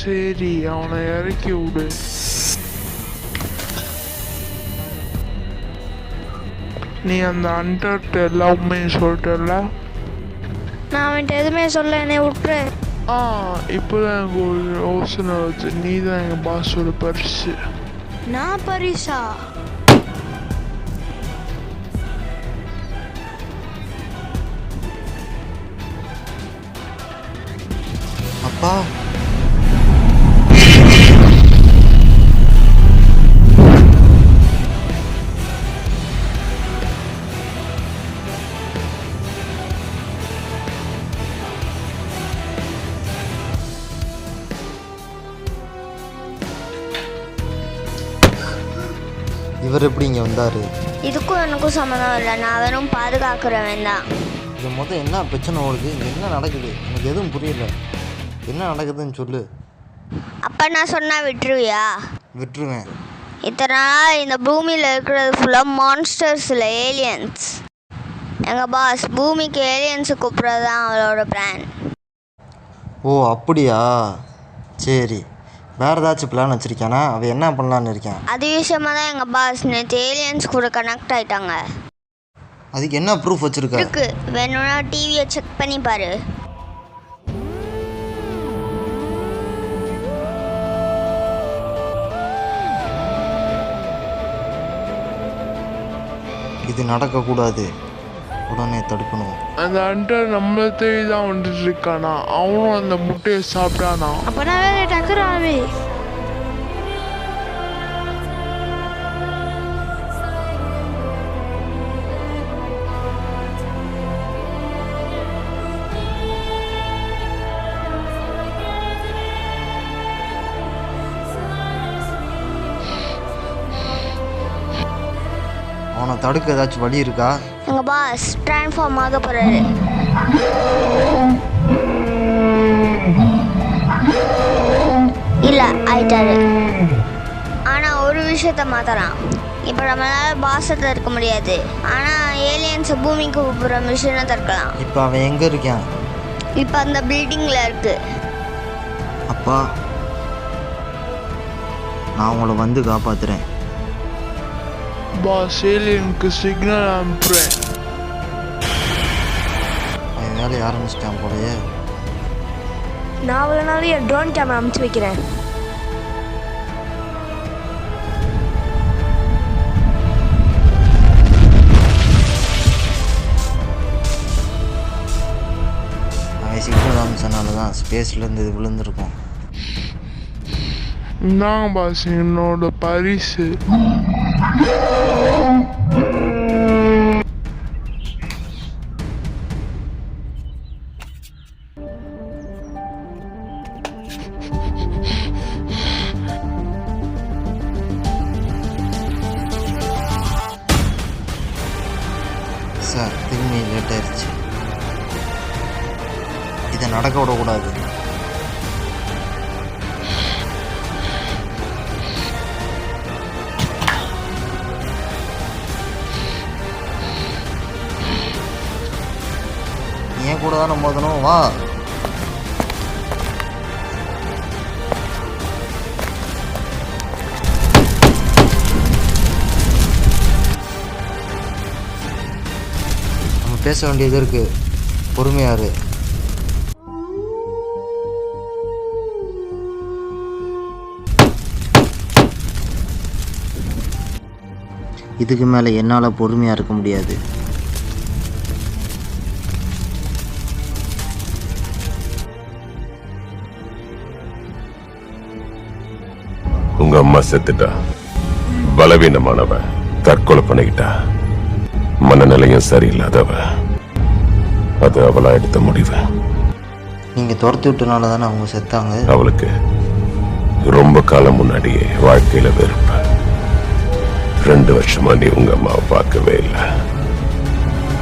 சரி அவனை இறக்கி விடு. நீ அந்த அண்டர்கிட்ட எல்லாமே சொல்லிட்டல? நான் அவன்கிட்ட எதுவுமே சொல்ல, என்னை விட்டுரு. இப்போதான் எனக்கு ஒரு யோசனை வருது. நீ தான் எங்கள் பாஸோட பரிசு. நான் பரிசா? அப்பா இவர் எப்படி இங்கே வந்தார்? இதுக்கும் எனக்கும் சம்மந்தம் இல்லை, நான் வெறும் பாதுகாக்கிறவன் தான். இது மொத்தம் என்ன பிரச்சனை ஓடுது? இங்கே என்ன நடக்குது? எனக்கு எதுவும் புரியல. என்ன நடக்குதுன்னு சொல்லு. அப்போ நான் சொன்னால் விட்டுருவியா? விட்டுருவேன். இத்தனை நாள் இந்த பூமியில் இருக்கிறது ஃபுல்லாக மான்ஸ்டர்ஸ் இல்லை, ஏலியன்ஸ். எங்கள் பாஸ் பூமிக்கு ஏலியன்ஸு கூப்பிட்றது தான் அவளோட பிளான். ஓ அப்படியா? சரி, வேறு ஏதாச்சும் பிளான் வச்சுருக்கானா? அவன் என்ன பண்ணலான்னு இருக்கேன்? அது விஷயமா தான் எங்கள் பாஸ் நேற்று ஏலியன்ஸ் கூட கனெக்ட் ஆகிட்டாங்க. அதுக்கு என்ன ப்ரூஃப் வச்சுருக்க? இருக்கு, வேணும்னா டிவியை செக் பண்ணி பாரு. இது நடக்கக்கூடாது, உடனே தடுக்கணும். அந்த அண்டர் நம்மளை தேடி தான் வந்துட்டு இருக்கானா? அவனும் அந்த முட்டையை சாப்பிட்டானா? அப்போனா வேற டக்குறாவே. அவனை தடுக்க ஏதாச்சும் வழி இருக்கா? எங்கள் பாஸ் ட்ரான்ஸ்ஃபார்ம் ஆக போகிறாரு. இல்லை ஆயிட்டாரு. ஆனால் ஒரு விஷயத்த மாற்றலாம். இப்போ நம்மளால் பாஸை தடுக்க முடியாது, ஆனால் ஏலியன்ஸை பூமிக்கு கூப்பிட்ற மிஷினை தடுக்கலாம். இப்போ அவன் எங்கே இருக்கான்? இப்போ அந்த பில்டிங்கில் இருக்கு. அப்பா, நான் உங்களை வந்து காப்பாற்றுறேன். பாஸ் ஏலியனுக்கு சிக்னல் அனுப்புகிறேன். அவன் வேலையை ஆரம்பிச்சிட்டான் போலயே. நான் அவ்வளோனாலும் என் ட்ரோன் கேமரா அமுச்சு வைக்கிறேன். அவன் சிக்னல் அமிச்சனால தான் ஸ்பேஸ்லேருந்து இது விழுந்திருக்கும். நான் பாஸ் என்னோட பரிசு. சார், திரும்பி லேட் ஆயிடுச்சு. இதை நடக்க விடக்கூடாது. ஏன் கூட தானே மோதணும், வா. நம்ம பேச வேண்டியது இருக்கு, பொறுமையாரு. இதுக்கு மேலே என்னால் பொறுமையாக இருக்க முடியாது. உங்க அம்மா செத்துட்டா, பலவீனமானவ, தற்கொலை பண்ணிக்கிட்டா, மனநிலையும் சரியில்லாதவ. அது அவளா எடுத்த முடிவு. நீங்கள் துரத்தி விட்டனால தானே அவங்க செத்தாங்க. அவளுக்கு ரொம்ப காலம் முன்னாடியே வாழ்க்கையில வெறுப்ப. 2 வருஷமா நீ உங்க அம்மாவை பார்க்கவே இல்லை.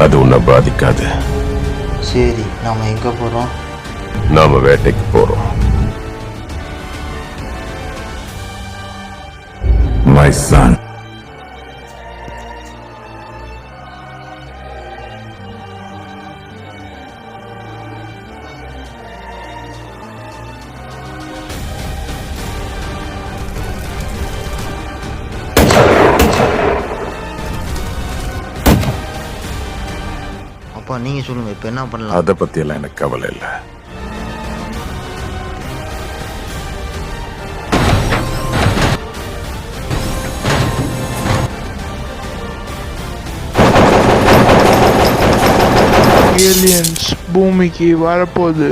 அது உன்னை பாதிக்காது. சரி, நாம எங்க போறோம்? நாம வேட்டைக்கு போறோம். My son. அப்பா நீங்கள் சொல்லுங்கள் இப்போ என்ன பண்ணலாம்? அதை பற்றியெல்லாம் எனக்கு கவலை இல்லை. ஏலியன்ஸ் பூமிக்கு வரப்போகுது.